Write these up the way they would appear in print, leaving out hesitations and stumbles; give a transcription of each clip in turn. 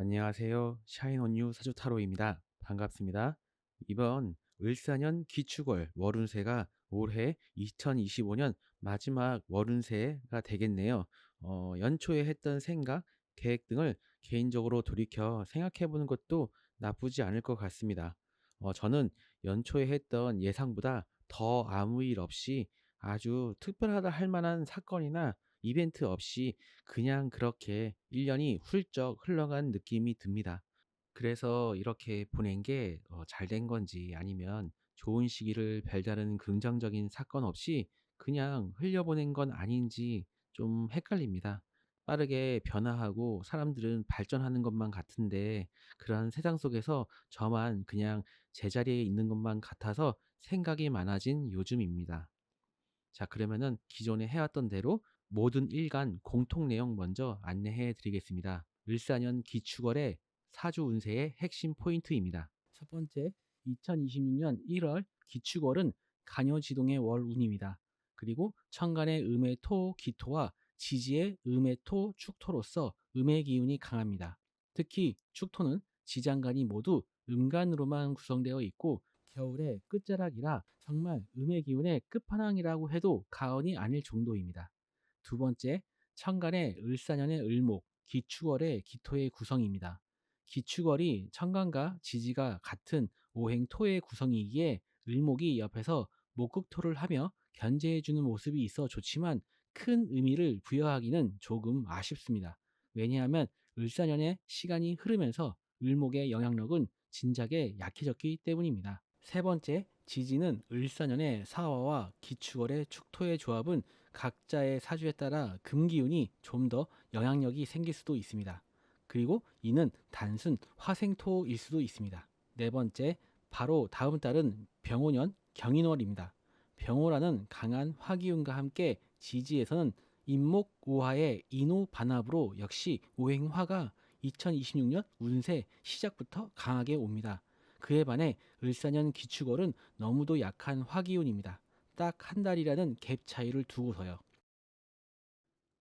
안녕하세요. 샤인온유 사주타로입니다. 반갑습니다. 이번 을사년 기축월 월운세가 올해 2025년 마지막 월운세가 되겠네요. 연초에 했던 생각, 계획 등을 개인적으로 돌이켜 생각해 보는 것도 나쁘지 않을 것 같습니다. 저는 연초에 했던 예상보다 더 아무 일 없이 아주 특별하다 할 만한 사건이나 이벤트 없이 그냥 그렇게 1년이 훌쩍 흘러간 느낌이 듭니다. 그래서 이렇게 보낸 게 잘 된 건지 아니면 좋은 시기를 별다른 긍정적인 사건 없이 그냥 흘려보낸 건 아닌지 좀 헷갈립니다. 빠르게 변화하고 사람들은 발전하는 것만 같은데 그런 세상 속에서 저만 그냥 제자리에 있는 것만 같아서 생각이 많아진 요즘입니다. 자, 그러면은 기존에 해왔던 대로 모든 일간 공통 내용 먼저 안내해 드리겠습니다. 을사년 기축월의 사주 운세의 핵심 포인트입니다. 첫 번째, 2026년 1월 기축월은 간요지동의 월운입니다. 그리고 천간의 음의 토, 기토와 지지의 음의 토, 축토로서 음의 기운이 강합니다. 특히 축토는 지장간이 모두 음간으로만 구성되어 있고 겨울의 끝자락이라 정말 음의 기운의 끝판왕이라고 해도 과언이 아닐 정도입니다. 두 번째, 천간의 을사년의 을목, 기축월의 기토의 구성입니다. 기축월이 천간과 지지가 같은 오행토의 구성이기에 을목이 옆에서 목극토를 하며 견제해주는 모습이 있어 좋지만 큰 의미를 부여하기는 조금 아쉽습니다. 왜냐하면 을사년의 시간이 흐르면서 을목의 영향력은 진작에 약해졌기 때문입니다. 세 번째, 지지는 을사년의 사화와 기축월의 축토의 조합은 각자의 사주에 따라 금기운이 좀 더 영향력이 생길 수도 있습니다. 그리고 이는 단순 화생토일 수도 있습니다. 네 번째, 바로 다음 달은 병오년 경인월입니다. 병오라는 강한 화기운과 함께 지지에서는 인목우화의 인호반합으로 역시 오행화가 2026년 운세 시작부터 강하게 옵니다. 그에 반해 을사년 기축월은 너무도 약한 화기운입니다. 딱 한 달이라는 갭 차이를 두고서요.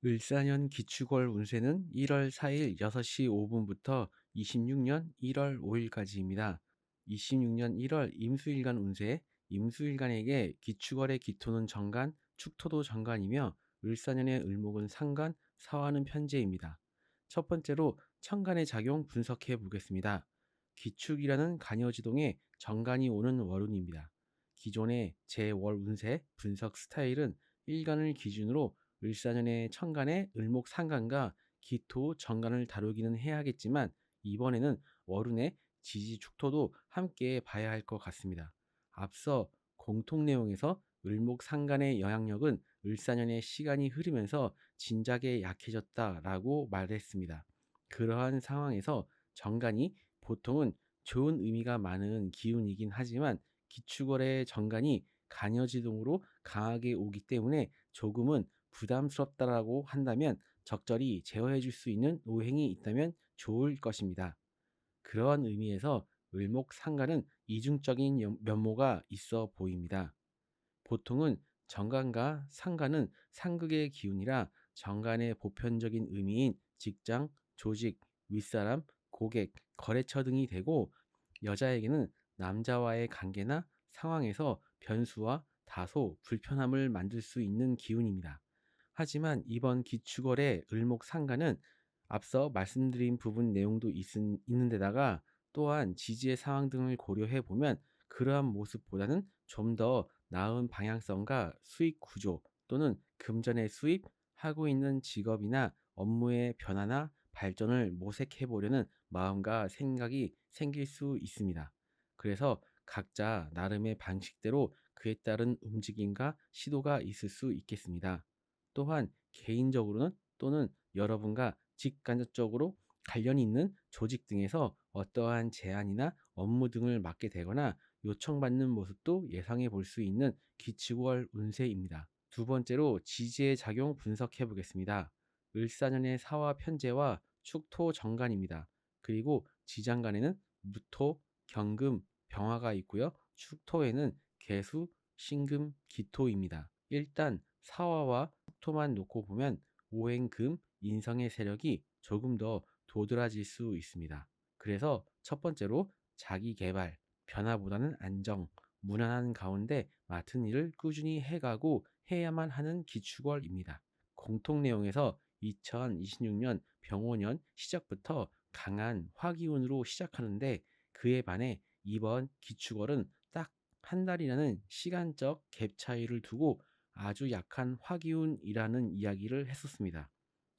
을사년 기축월 운세는 1월 4일 6시 5분부터 26년 1월 5일까지입니다. 26년 1월 임수일간 운세, 임수일간에게 기축월의 기토는 정간, 축토도 정간이며 을사년의 을목은 상간, 사화는 편재입니다. 첫 번째로 천간의 작용 분석해 보겠습니다. 기축이라는 간여지동에 정간이 오는 월운입니다. 기존의 제월 운세 분석 스타일은 일간을 기준으로 을사년의 천간의 을목 상간과 기토 정간을 다루기는 해야겠지만 이번에는 월운의 지지 축토도 함께 봐야 할 것 같습니다. 앞서 공통 내용에서 을목 상간의 영향력은 을사년의 시간이 흐르면서 진작에 약해졌다라고 말했습니다. 그러한 상황에서 정간이 보통은 좋은 의미가 많은 기운이긴 하지만 기축월의 정간이 간여지동으로 강하게 오기 때문에 조금은 부담스럽다라고 한다면 적절히 제어해 줄 수 있는 오행이 있다면 좋을 것입니다. 그러한 의미에서 을목상간은 이중적인 면모가 있어 보입니다. 보통은 정간과 상간은 상극의 기운이라 정간의 보편적인 의미인 직장, 조직, 윗사람, 고객, 거래처 등이 되고 여자에게는 남자와의 관계나 상황에서 변수와 다소 불편함을 만들 수 있는 기운입니다. 하지만 이번 기축월의 을목상간은 앞서 말씀드린 부분 내용도 있는 데다가 또한 지지의 상황 등을 고려해 보면 그러한 모습보다는 좀 더 나은 방향성과 수익 구조 또는 금전의 수입, 하고 있는 직업이나 업무의 변화나 발전을 모색해 보려는 마음과 생각이 생길 수 있습니다. 그래서 각자 나름의 방식대로 그에 따른 움직임과 시도가 있을 수 있겠습니다. 또한 개인적으로는 또는 여러분과 직간접적으로 관련이 있는 조직 등에서 어떠한 제안이나 업무 등을 맡게 되거나 요청받는 모습도 예상해 볼 수 있는 기축월 운세입니다. 두 번째로 지지의 작용 분석해 보겠습니다. 을사년의 사화 편제와 축토 정간입니다. 그리고 지장간에는 무토, 경금, 병화가 있고요. 축토에는 개수, 신금, 기토입니다. 일단 사화와 토만 놓고 보면 오행금, 인성의 세력이 조금 더 도드라질 수 있습니다. 그래서 첫 번째로 자기 개발, 변화보다는 안정, 무난한 가운데 맡은 일을 꾸준히 해가고 해야만 하는 기축월입니다. 공통 내용에서 2026년 병오년 시작부터 강한 화기운으로 시작하는데, 그에 반해 이번 기축월은 딱 한 달이라는 시간적 갭 차이를 두고 아주 약한 화기운이라는 이야기를 했었습니다.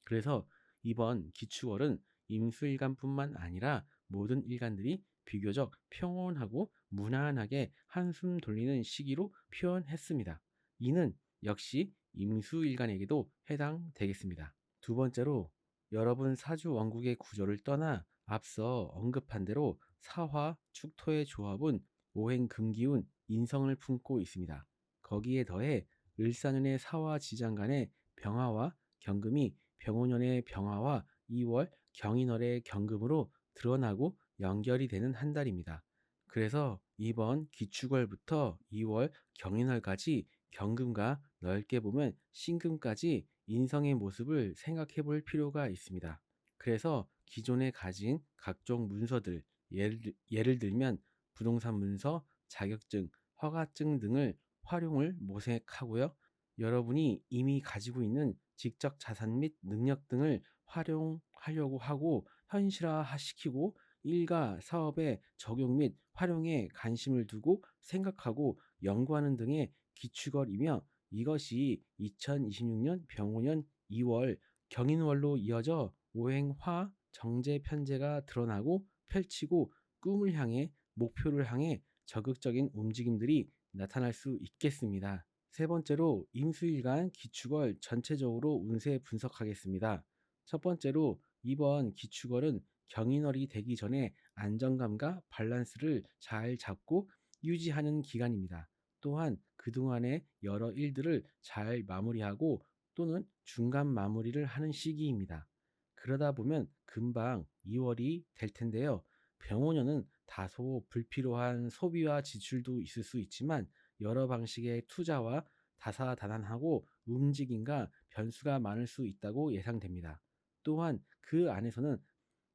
그래서 이번 기축월은 임수일간뿐만 아니라 모든 일간들이 비교적 평온하고 무난하게 한숨 돌리는 시기로 표현했습니다. 이는 역시 임수일간에게도 해당되겠습니다. 두 번째로, 여러분 사주 원국의 구조를 떠나 앞서 언급한 대로 사화, 축토의 조합은 오행금기운 인성을 품고 있습니다. 거기에 더해 을사년의 사화 지장 간의 병화와 경금이 병오년의 병화와 2월 경인월의 경금으로 드러나고 연결이 되는 한 달입니다. 그래서 이번 기축월부터 2월 경인월까지 경금과 넓게 보면 신금까지 인성의 모습을 생각해 볼 필요가 있습니다. 그래서 기존에 가진 각종 문서들, 예를 들면 부동산 문서, 자격증, 허가증 등을 활용을 모색하고요. 여러분이 이미 가지고 있는 지적 자산 및 능력 등을 활용하려고 하고 현실화시키고 일가 사업의 적용 및 활용에 관심을 두고 생각하고 연구하는 등의 기축월이며, 이것이 2026년 병오년 2월 경인월로 이어져 오행화 정제 편제가 드러나고 펼치고 꿈을 향해 목표를 향해 적극적인 움직임들이 나타날 수 있겠습니다. 세 번째로 임수일간 기축월 전체적으로 운세 분석하겠습니다. 첫 번째로 이번 기축월은 경인월이 되기 전에 안정감과 밸런스를 잘 잡고 유지하는 기간입니다. 또한 그동안의 여러 일들을 잘 마무리하고 또는 중간 마무리를 하는 시기입니다. 그러다 보면 금방 2월이 될 텐데요. 병오년은 다소 불필요한 소비와 지출도 있을 수 있지만 여러 방식의 투자와 다사다난하고 움직임과 변수가 많을 수 있다고 예상됩니다. 또한 그 안에서는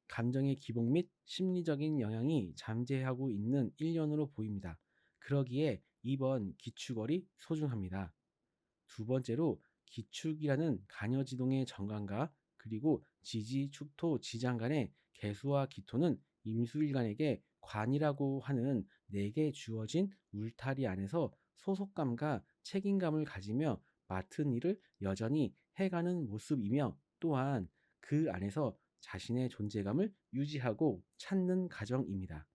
감정의 기복 및 심리적인 영향이 잠재하고 있는 1년으로 보입니다. 그러기에 이번 기축월이 소중합니다. 두 번째로 기축이라는 간여지동의 정관과 그리고 지지, 축토, 지장 간의 개수와 기토는 임수일간에게 관이라고 하는 내게 주어진 울타리 안에서 소속감과 책임감을 가지며 맡은 일을 여전히 해가는 모습이며, 또한 그 안에서 자신의 존재감을 유지하고 찾는 과정입니다.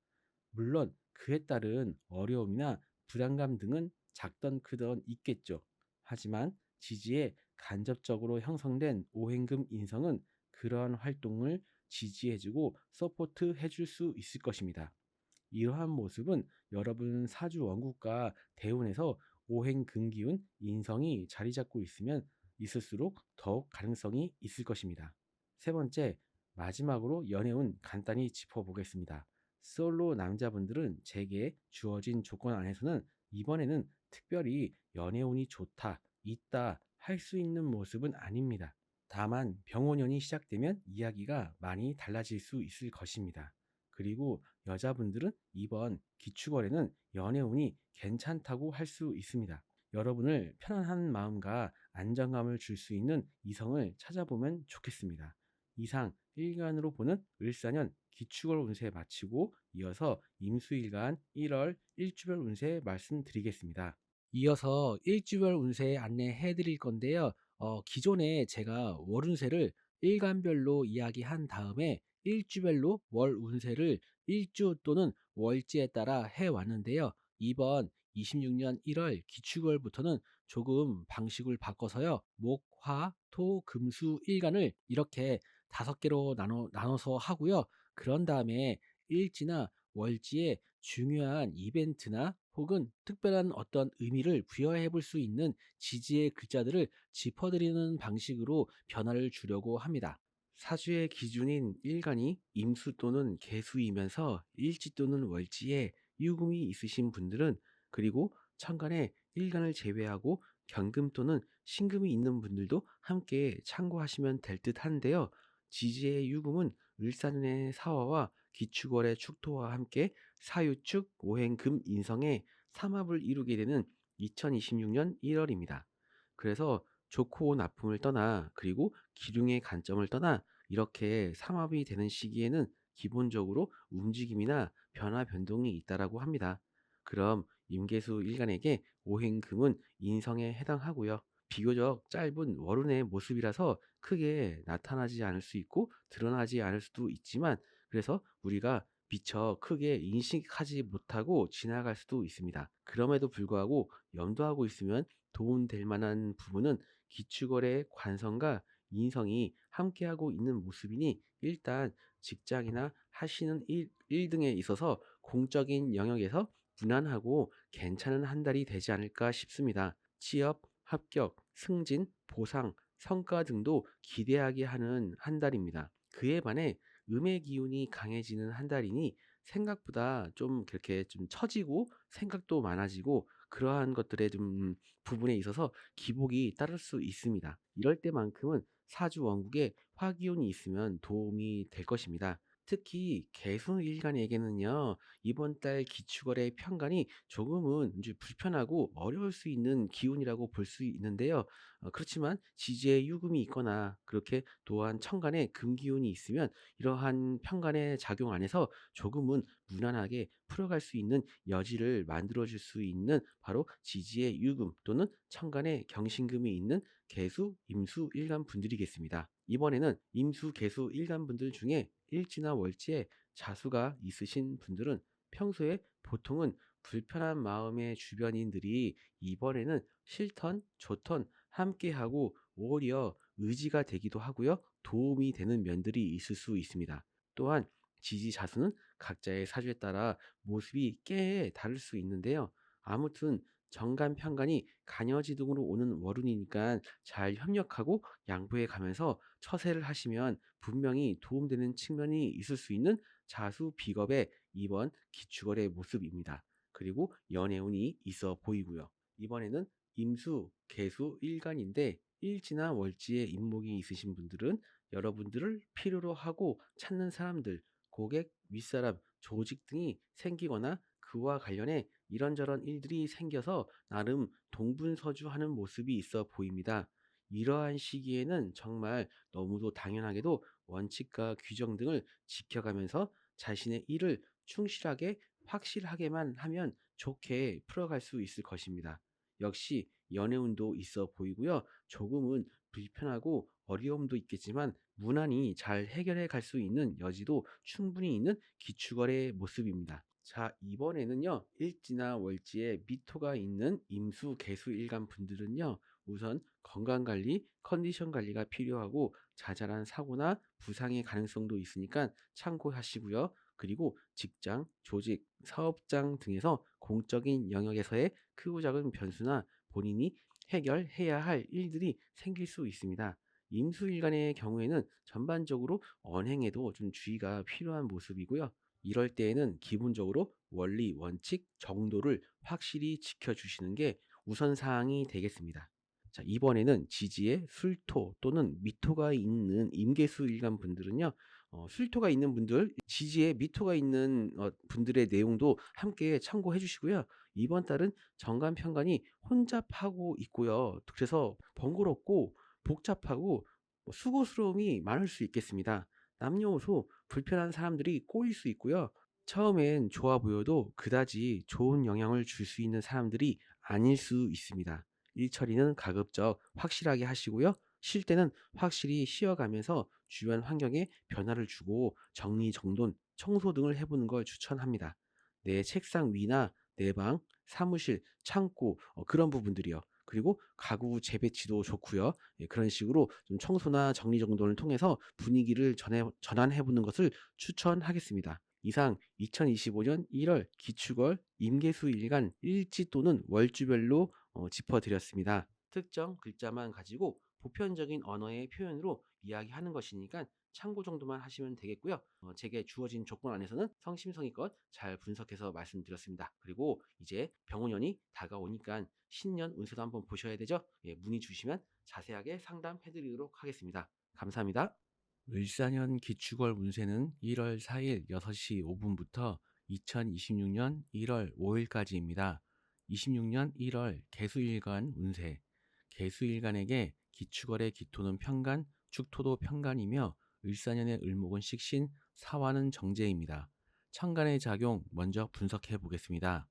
물론 그에 따른 어려움이나 부담감 등은 작던 크던 있겠죠. 하지만 지지에 간접적으로 형성된 오행금 인성은 그러한 활동을 지지해주고 서포트해줄 수 있을 것입니다. 이러한 모습은 여러분 사주 원국과 대운에서 오행금기운 인성이 자리 잡고 있으면 있을수록 더욱 가능성이 있을 것입니다. 세 번째, 마지막으로 연애운 간단히 짚어보겠습니다. 솔로 남자분들은 제게 주어진 조건 안에서는 이번에는 특별히 연애운이 좋다, 있다 할 수 있는 모습은 아닙니다. 다만 병오년이 시작되면 이야기가 많이 달라질 수 있을 것입니다. 그리고 여자분들은 이번 기축월에는 연애운이 괜찮다고 할 수 있습니다. 여러분을 편안한 마음과 안정감을 줄 수 있는 이성을 찾아보면 좋겠습니다. 이상 일간으로 보는 을사년 기축월 운세 마치고 이어서 임수일간 1월 일주별 운세 말씀드리겠습니다. 이어서 일주별 운세 안내해 드릴 건데요. 기존에 제가 월 운세를 일간별로 이야기한 다음에 일주별로 월 운세를 일주 또는 월지에 따라 해 왔는데요. 이번 26년 1월 기축월부터는 조금 방식을 바꿔서요. 목, 화, 토, 금, 수, 일간을 이렇게 5개로 나눠서 하고요. 그런 다음에 일지나 월지에 중요한 이벤트나 혹은 특별한 어떤 의미를 부여해 볼 수 있는 지지의 글자들을 짚어드리는 방식으로 변화를 주려고 합니다. 사주의 기준인 일간이 임수 또는 개수이면서 일지 또는 월지에 유금이 있으신 분들은, 그리고 천간에 일간을 제외하고 경금 또는 신금이 있는 분들도 함께 참고하시면 될 듯 한데요. 지지의 유금은 을사년의 사화와 기축월의 축토와 함께 사유축 오행금 인성의 삼합을 이루게 되는 2026년 1월입니다. 그래서 좋고 나쁨을 떠나 그리고 기륭의 관점을 떠나 이렇게 삼합이 되는 시기에는 기본적으로 움직임이나 변화 변동이 있다라고 합니다. 그럼 임계수 일간에게 오행금은 인성에 해당하고요. 비교적 짧은 월운의 모습이라서 크게 나타나지 않을 수 있고 드러나지 않을 수도 있지만 그래서 우리가 미처 크게 인식하지 못하고 지나갈 수도 있습니다. 그럼에도 불구하고 염두하고 있으면 도움될 만한 부분은 기축월의 관성과 인성이 함께하고 있는 모습이니 일단 직장이나 하시는 일 등에 있어서 공적인 영역에서 무난하고 괜찮은 한 달이 되지 않을까 싶습니다. 취업, 합격, 승진, 보상, 성과 등도 기대하게 하는 한 달입니다. 그에 반해 음의 기운이 강해지는 한 달이니 생각보다 좀 그렇게 좀 처지고 생각도 많아지고 그러한 것들의 좀 부분에 있어서 기복이 따를 수 있습니다. 이럴 때만큼은 사주 원국에 화기운이 있으면 도움이 될 것입니다. 특히 개수일간에게는요, 이번 달 기축월의 편관이 조금은 이제 불편하고 어려울 수 있는 기운이라고 볼 수 있는데요. 그렇지만 지지에 유금이 있거나 그렇게 또한 천간에 금기운이 있으면 이러한 편관의 작용 안에서 조금은 무난하게 풀어갈 수 있는 여지를 만들어줄 수 있는 바로 지지의 유금 또는 천간에 경신금이 있는 개수, 임수, 일간 분들이겠습니다. 이번에는 임수, 개수, 일간 분들 중에 일지나 월지에 자수가 있으신 분들은 평소에 보통은 불편한 마음의 주변인들이 이번에는 싫던 좋던 함께하고 오히려 의지가 되기도 하고요. 도움이 되는 면들이 있을 수 있습니다. 또한 지지자수는 각자의 사주에 따라 모습이 꽤 다를 수 있는데요. 아무튼 정간 편간이 간여지 등으로 오는 월운이니까 잘 협력하고 양보해 가면서 처세를 하시면 분명히 도움되는 측면이 있을 수 있는 자수 비겁의 이번 기축월의 모습입니다. 그리고 연애운이 있어 보이고요. 이번에는 임수, 개수, 일간인데 일지나 월지에 임목이 있으신 분들은 여러분들을 필요로 하고 찾는 사람들, 고객, 윗사람, 조직 등이 생기거나 그와 관련해 이런저런 일들이 생겨서 나름 동분서주하는 모습이 있어 보입니다. 이러한 시기에는 정말 너무도 당연하게도 원칙과 규정 등을 지켜가면서 자신의 일을 충실하게 확실하게만 하면 좋게 풀어갈 수 있을 것입니다. 역시 연애운도 있어 보이고요. 조금은 불편하고 어려움도 있겠지만 무난히 잘 해결해 갈 수 있는 여지도 충분히 있는 기축월의 모습입니다. 자, 이번에는요, 일지나 월지에 미토가 있는 임수, 개수, 일간 분들은요, 우선 건강관리, 컨디션 관리가 필요하고 자잘한 사고나 부상의 가능성도 있으니까 참고하시고요. 그리고 직장, 조직, 사업장 등에서 공적인 영역에서의 크고 작은 변수나 본인이 해결해야 할 일들이 생길 수 있습니다. 임수일간의 경우에는 전반적으로 언행에도 좀 주의가 필요한 모습이고요. 이럴 때에는 기본적으로 원리, 원칙, 정도를 확실히 지켜주시는 게 우선사항이 되겠습니다. 자, 이번에는 지지에 술토 또는 미토가 있는 임계수 일간 분들은요, 술토가 있는 분들, 지지에 미토가 있는 분들의 내용도 함께 참고해 주시고요. 이번 달은 정간 편간이 혼잡하고 있고요. 그래서 번거롭고 복잡하고 수고스러움이 많을 수 있겠습니다. 남녀노소 불편한 사람들이 꼬일 수 있고요. 처음엔 좋아 보여도 그다지 좋은 영향을 줄 수 있는 사람들이 아닐 수 있습니다. 일 처리는 가급적 확실하게 하시고요. 쉴 때는 확실히 쉬어가면서 주변 환경에 변화를 주고 정리정돈, 청소 등을 해보는 걸 추천합니다. 내 책상 위나 내 방, 사무실, 창고 그런 부분들이요. 그리고 가구 재배치도 좋고요. 예, 그런 식으로 좀 청소나 정리정돈을 통해서 분위기를 전환해보는 것을 추천하겠습니다. 이상 2025년 1월 기축월 임계수일간 일지 또는 월주별로 짚어드렸습니다. 특정 글자만 가지고 보편적인 언어의 표현으로 이야기하는 것이니까 참고 정도만 하시면 되겠고요. 제게 주어진 조건 안에서는 성심성의껏 잘 분석해서 말씀드렸습니다. 그리고 이제 병원연이 다가오니까 신년 운세도 한번 보셔야 되죠. 예, 문의 주시면 자세하게 상담해드리도록 하겠습니다. 감사합니다. 을사년 기축월 운세는 1월 4일 6시 5분부터 2026년 1월 5일까지입니다. 26년 1월 개수일간 운세. 개수일간에게 기축월의 기토는 편간, 축토도 편간이며 을사년의 을목은 식신, 사화는 정제입니다. 천간의 작용 먼저 분석해 보겠습니다.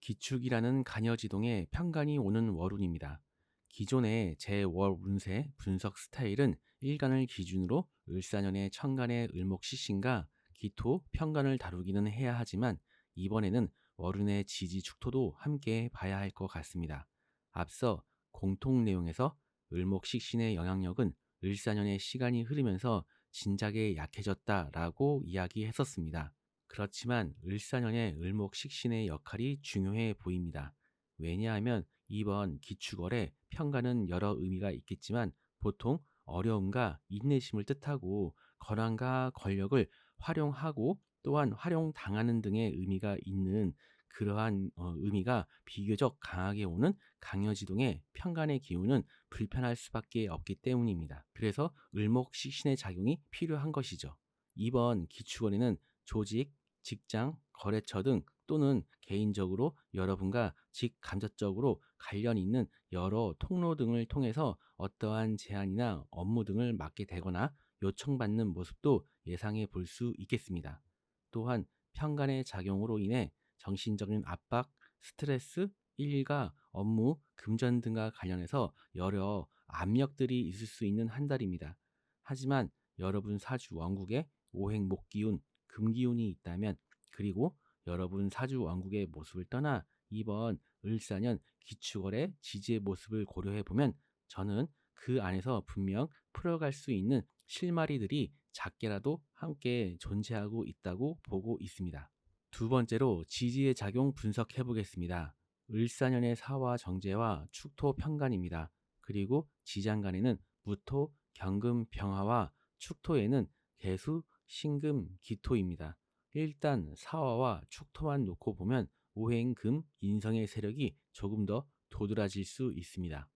기축이라는 간여지동에 편간이 오는 월운입니다. 기존의 제월 운세 분석 스타일은 일간을 기준으로 을사년의 천간의 을목시신과 기토, 편간을 다루기는 해야 하지만 이번에는 월운의 지지축토도 함께 봐야 할 것 같습니다. 앞서 공통 내용에서 을목식신의 영향력은 을사년의 시간이 흐르면서 진작에 약해졌다라고 이야기했었습니다. 그렇지만 을사년의 을목식신의 역할이 중요해 보입니다. 왜냐하면 이번 기축월의 편간은 여러 의미가 있겠지만 보통 어려움과 인내심을 뜻하고 권한과 권력을 활용하고 또한 활용당하는 등의 의미가 있는 그러한 의미가 비교적 강하게 오는 강여지동의 편간의 기운은 불편할 수밖에 없기 때문입니다. 그래서 을목식신의 작용이 필요한 것이죠. 이번 기축월에는 조직, 직장, 거래처 등 또는 개인적으로 여러분과 직간접적으로 관련 있는 여러 통로 등을 통해서 어떠한 제안이나 업무 등을 맡게 되거나 요청받는 모습도 예상해 볼 수 있겠습니다. 또한 편간의 작용으로 인해 정신적인 압박, 스트레스, 일과 업무, 금전 등과 관련해서 여러 압력들이 있을 수 있는 한 달입니다. 하지만 여러분 사주 원국에 오행목기운, 금기운이 있다면 그리고 여러분 사주 왕국의 모습을 떠나 이번 을사년 기축월의 지지의 모습을 고려해 보면 저는 그 안에서 분명 풀어갈 수 있는 실마리들이 작게라도 함께 존재하고 있다고 보고 있습니다. 두 번째로 지지의 작용 분석해 보겠습니다. 을사년의 사화 정제와 축토 편간입니다. 그리고 지장간에는 무토, 경금, 병화와 축토에는 개수, 신금, 기토입니다. 일단 사화와 축토만 놓고 보면 오행금, 인성의 세력이 조금 더 도드라질 수 있습니다.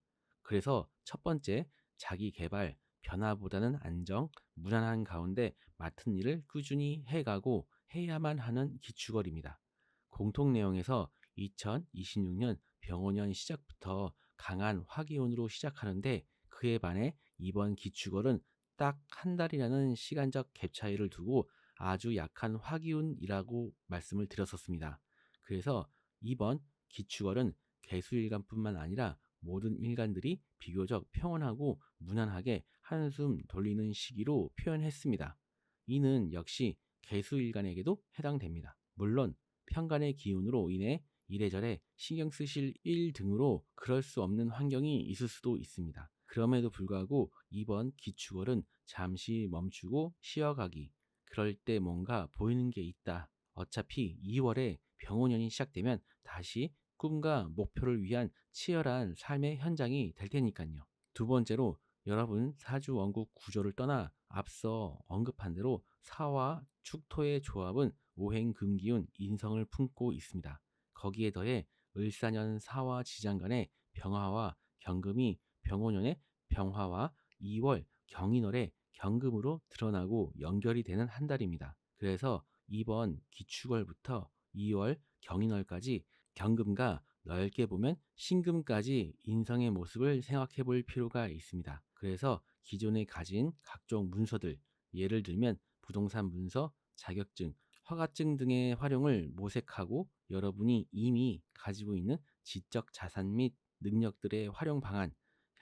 그래서 첫 번째, 자기 개발, 변화보다는 안정, 무난한 가운데 맡은 일을 꾸준히 해가고 해야만 하는 기축월입니다. 공통 내용에서 2026년 병오년 시작부터 강한 화기운으로 시작하는데 그에 반해 이번 기축월은 딱 한 달이라는 시간적 갭 차이를 두고 아주 약한 화기운이라고 말씀을 드렸었습니다. 그래서 이번 기축월은 개수일간뿐만 아니라 모든 일간들이 비교적 평온하고 무난하게 한숨 돌리는 시기로 표현했습니다. 이는 역시 개수일간에게도 해당됩니다. 물론 편간의 기운으로 인해 이래저래 신경 쓰실 일 등으로 그럴 수 없는 환경이 있을 수도 있습니다. 그럼에도 불구하고 이번 기축월은 잠시 멈추고 쉬어가기, 그럴 때 뭔가 보이는 게 있다. 어차피 2월에 병오년이 시작되면 다시 꿈과 목표를 위한 치열한 삶의 현장이 될 테니까요. 두 번째로 여러분 사주 원국 구조를 떠나 앞서 언급한 대로 사와 축토의 조합은 오행금기운 인성을 품고 있습니다. 거기에 더해 을사년 사와 지장간의 병화와 경금이 병오년의 병화와 2월 경인월의 경금으로 드러나고 연결이 되는 한 달입니다. 그래서 이번 기축월부터 2월 경인월까지 경금과 넓게 보면 신금까지 인성의 모습을 생각해 볼 필요가 있습니다. 그래서 기존에 가진 각종 문서들, 예를 들면 부동산 문서, 자격증, 허가증 등의 활용을 모색하고 여러분이 이미 가지고 있는 지적 자산 및 능력들의 활용 방안,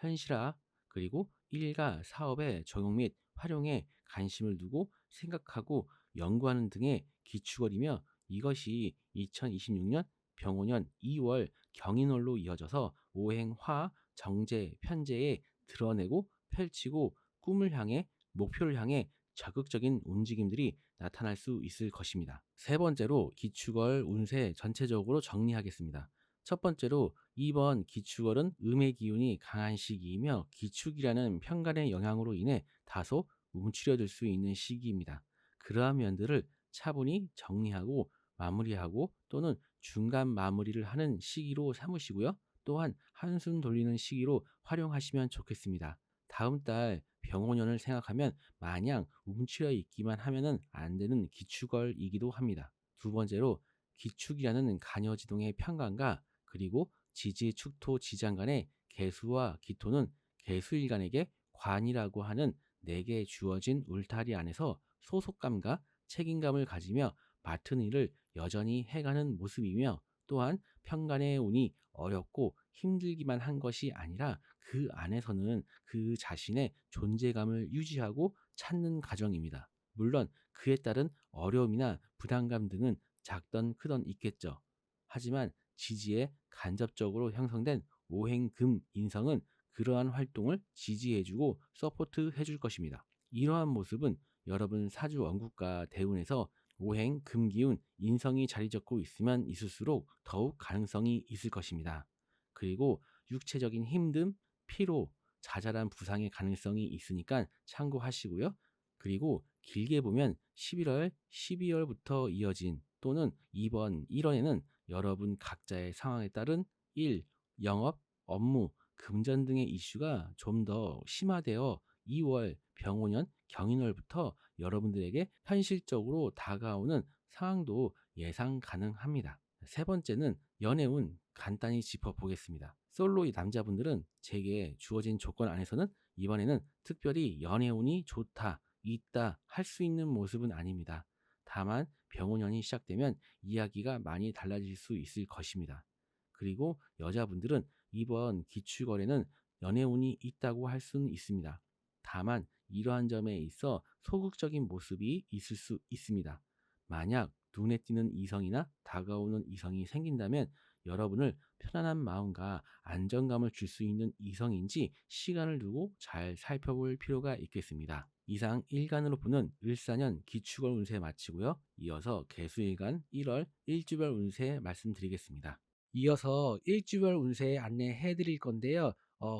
현실화, 그리고 일가 사업의 적용 및 활용에 관심을 두고 생각하고 연구하는 등의 기축월이며 이것이 2026년 병오년 2월 경인월로 이어져서 오행화, 정제, 편제에 드러내고 펼치고 꿈을 향해 목표를 향해 적극적인 움직임들이 나타날 수 있을 것입니다. 세 번째로 기축월 운세 전체적으로 정리하겠습니다. 첫 번째로 이번 기축월은 음의 기운이 강한 시기이며 기축이라는 편간의 영향으로 인해 다소 움츠려들 수 있는 시기입니다. 그러한 면들을 차분히 정리하고 마무리하고 또는 중간 마무리를 하는 시기로 삼으시고요. 또한 한숨 돌리는 시기로 활용하시면 좋겠습니다. 다음 달 병원연을 생각하면 마냥 움츠려 있기만 하면은 안 되는 기축월이기도 합니다. 두 번째로 기축이라는 간여지동의 편간과 그리고 지지, 축토, 지장 간의 개수와 기토는 개수일간에게 관이라고 하는 내게 주어진 울타리 안에서 소속감과 책임감을 가지며 맡은 일을 여전히 해가는 모습이며, 또한 편간의 운이 어렵고 힘들기만 한 것이 아니라 그 안에서는 그 자신의 존재감을 유지하고 찾는 과정입니다. 물론 그에 따른 어려움이나 부담감 등은 작던 크던 있겠죠. 하지만 지지에 간접적으로 형성된 오행금 인성은 그러한 활동을 지지해주고 서포트해줄 것입니다. 이러한 모습은 여러분 사주 원국과 대운에서 오행 금기운 인성이 자리 잡고 있으면 있을수록 더욱 가능성이 있을 것입니다. 그리고 육체적인 힘듦, 피로, 자잘한 부상의 가능성이 있으니까 참고하시고요. 그리고 길게 보면 11월, 12월부터 이어진 또는 이번 1월에는 여러분 각자의 상황에 따른 일, 영업, 업무, 금전 등의 이슈가 좀 더 심화되어 2월 병오년 경인월부터 여러분들에게 현실적으로 다가오는 상황도 예상 가능합니다. 세 번째는 연애운 간단히 짚어보겠습니다. 솔로의 남자분들은 제게 주어진 조건 안에서는 이번에는 특별히 연애운이 좋다, 있다 할 수 있는 모습은 아닙니다. 다만 병오년이 시작되면 이야기가 많이 달라질 수 있을 것입니다. 그리고 여자분들은 이번 기출거래는 연애운이 있다고 할 수는 있습니다. 다만 이러한 점에 있어 소극적인 모습이 있을 수 있습니다. 만약 눈에 띄는 이성이나 다가오는 이성이 생긴다면 여러분을 편안한 마음과 안정감을 줄 수 있는 이성인지 시간을 두고 잘 살펴볼 필요가 있겠습니다. 이상 일간으로 보는 을사년 기축월 운세 마치고요. 이어서 개수일간 1월 일주별 운세 말씀드리겠습니다. 이어서 일주별 운세 안내해 드릴 건데요.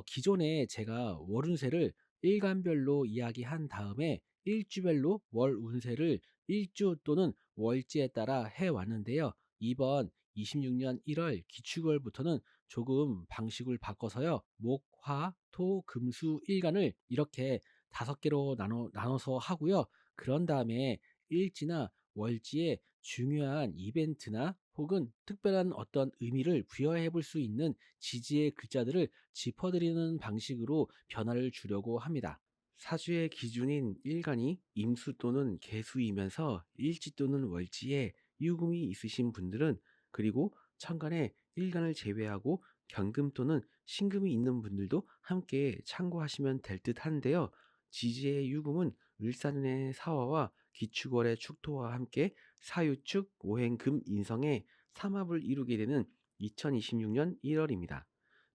기존에 제가 월 운세를 일간별로 이야기한 다음에 일주별로 월 운세를 일주 또는 월지에 따라 해 왔는데요. 이번 26년 1월 기축월부터는 조금 방식을 바꿔서요. 목, 화, 토, 금, 수, 일간을 이렇게 5개로 나눠서 하고요. 그런 다음에 일지나 월지에 중요한 이벤트나 혹은 특별한 어떤 의미를 부여해 볼 수 있는 지지의 글자들을 짚어드리는 방식으로 변화를 주려고 합니다. 사주의 기준인 일간이 임수 또는 개수이면서 일지 또는 월지에 유금이 있으신 분들은, 그리고 천간에 일간을 제외하고 경금 또는 신금이 있는 분들도 함께 참고하시면 될 듯 한데요. 지지의 유금은 을사년의 사화와 기축월의 축토와 함께 사유축, 오행금, 인성의 삼합을 이루게 되는 2026년 1월입니다.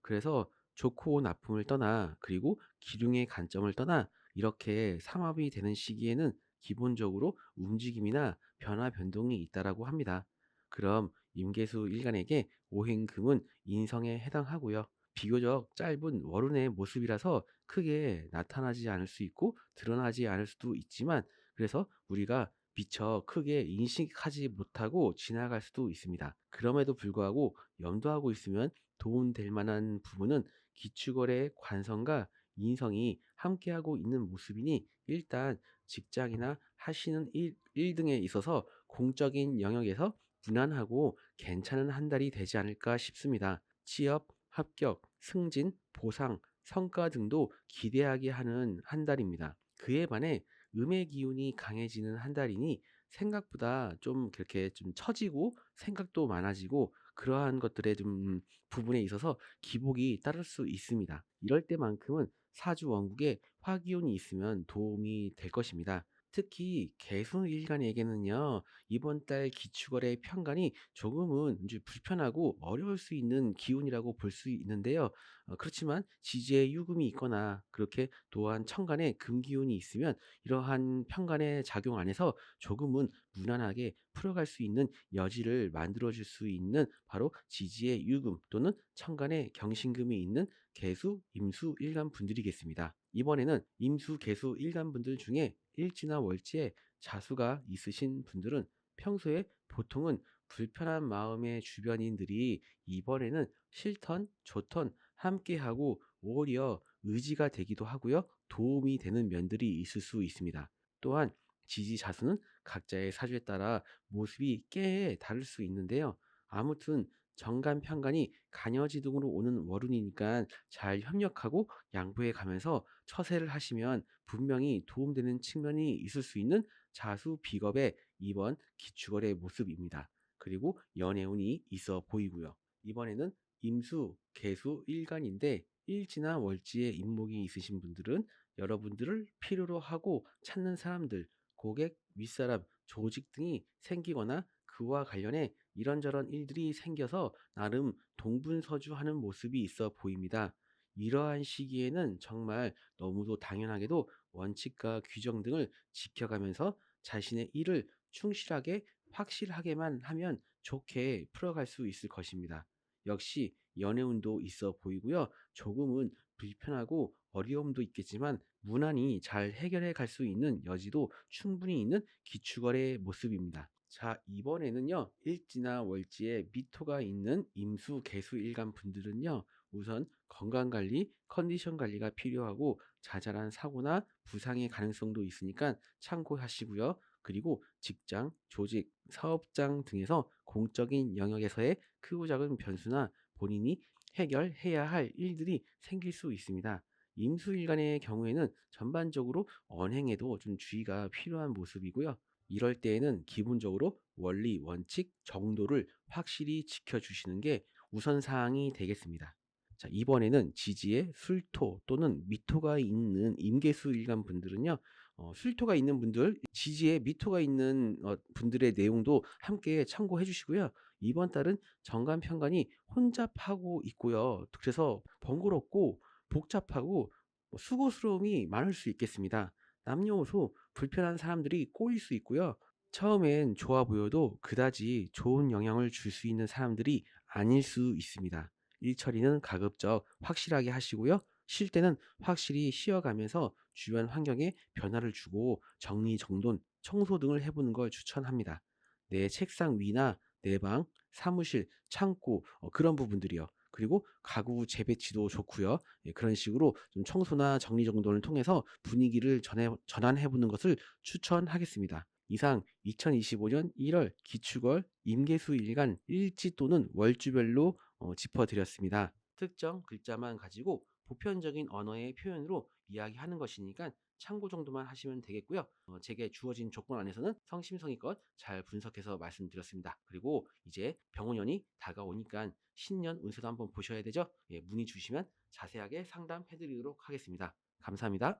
그래서 좋고 나쁨을 떠나, 그리고 기륭의 관점을 떠나 이렇게 삼합이 되는 시기에는 기본적으로 움직임이나 변화 변동이 있다라고 합니다. 그럼 임계수 일간에게 오행금은 인성에 해당하고요. 비교적 짧은 월운의 모습이라서 크게 나타나지 않을 수 있고 드러나지 않을 수도 있지만, 그래서 우리가 미처 크게 인식하지 못하고 지나갈 수도 있습니다. 그럼에도 불구하고 염두하고 있으면 도움될 만한 부분은 기축월의 관성과 인성이 함께하고 있는 모습이니, 일단 직장이나 하시는 일 등에 있어서 공적인 영역에서 무난하고 괜찮은 한 달이 되지 않을까 싶습니다. 취업, 합격, 승진, 보상, 성과 등도 기대하게 하는 한 달입니다. 그에 반해 음의 기운이 강해지는 한 달이니 생각보다 좀 그렇게 좀 처지고 생각도 많아지고 그러한 것들의 좀 부분에 있어서 기복이 따를 수 있습니다. 이럴 때만큼은 사주 원국에 화기운이 있으면 도움이 될 것입니다. 특히 개수일간에게는요, 이번 달 기축월의 편간이 조금은 이제 불편하고 어려울 수 있는 기운이라고 볼 수 있는데요. 그렇지만 지지에 유금이 있거나 그렇게 또한 천간에 금기운이 있으면 이러한 편간의 작용 안에서 조금은 무난하게 풀어갈 수 있는 여지를 만들어줄 수 있는 바로 지지의 유금 또는 천간에 경신금이 있는 개수, 임수, 일간 분들이겠습니다. 이번에는 임수, 개수, 일간 분들 중에 일지나 월지에 자수가 있으신 분들은 평소에 보통은 불편한 마음의 주변인들이 이번에는 싫던 좋던 함께하고 오히려 의지가 되기도 하고요. 도움이 되는 면들이 있을 수 있습니다. 또한 지지 자수는 각자의 사주에 따라 모습이 꽤 다를 수 있는데요. 아무튼 정간 편간이 간여지둥으로 오는 월운이니까 잘 협력하고 양보해 가면서 처세를 하시면 분명히 도움되는 측면이 있을 수 있는 자수 비겁의 이번 기축월의 모습입니다. 그리고 연애운이 있어 보이고요. 이번에는 임수, 개수, 일간인데 일지나 월지에 임목이 있으신 분들은 여러분들을 필요로 하고 찾는 사람들, 고객, 윗사람, 조직 등이 생기거나 그와 관련해 이런저런 일들이 생겨서 나름 동분서주하는 모습이 있어 보입니다. 이러한 시기에는 정말 너무도 당연하게도 원칙과 규정 등을 지켜가면서 자신의 일을 충실하게 확실하게만 하면 좋게 풀어갈 수 있을 것입니다. 역시 연애운도 있어 보이고요. 조금은 불편하고 어려움도 있겠지만 무난히 잘 해결해 갈 수 있는 여지도 충분히 있는 기축월의 모습입니다. 자, 이번에는요, 일지나 월지에 미토가 있는 임수, 개수, 일간 분들은요, 우선 건강관리, 컨디션 관리가 필요하고 자잘한 사고나 부상의 가능성도 있으니까 참고하시고요. 그리고 직장, 조직, 사업장 등에서 공적인 영역에서의 크고 작은 변수나 본인이 해결해야 할 일들이 생길 수 있습니다. 임수일간의 경우에는 전반적으로 언행에도 좀 주의가 필요한 모습이고요. 이럴 때에는 기본적으로 원리, 원칙, 정도를 확실히 지켜주시는 게 우선사항이 되겠습니다. 자, 이번에는 지지에 술토 또는 미토가 있는 임계수 일간 분들은요, 술토가 있는 분들, 지지에 미토가 있는 분들의 내용도 함께 참고해 주시고요. 이번 달은 정간편간이 혼잡하고 있고요. 그래서 번거롭고 복잡하고 수고스러움이 많을 수 있겠습니다. 남녀노소 불편한 사람들이 꼬일 수 있고요. 처음엔 좋아 보여도 그다지 좋은 영향을 줄 수 있는 사람들이 아닐 수 있습니다. 일 처리는 가급적 확실하게 하시고요. 쉴 때는 확실히 쉬어가면서 주변 환경에 변화를 주고 정리정돈, 청소 등을 해보는 걸 추천합니다. 내 책상 위나 내 방, 사무실, 창고 그런 부분들이요. 그리고 가구 재배치도 좋고요. 예, 그런 식으로 좀 청소나 정리정돈을 통해서 분위기를 전환해보는 것을 추천하겠습니다. 이상 2025년 1월 기축월 임계수일간 일지 또는 월주별로 짚어드렸습니다. 특정 글자만 가지고 보편적인 언어의 표현으로 이야기하는 것이니까 참고 정도만 하시면 되겠고요. 제게 주어진 조건 안에서는 성심성의껏 잘 분석해서 말씀드렸습니다. 그리고 이제 병원연이 다가오니까 신년 운세도 한번 보셔야 되죠. 예, 문의 주시면 자세하게 상담해드리도록 하겠습니다. 감사합니다.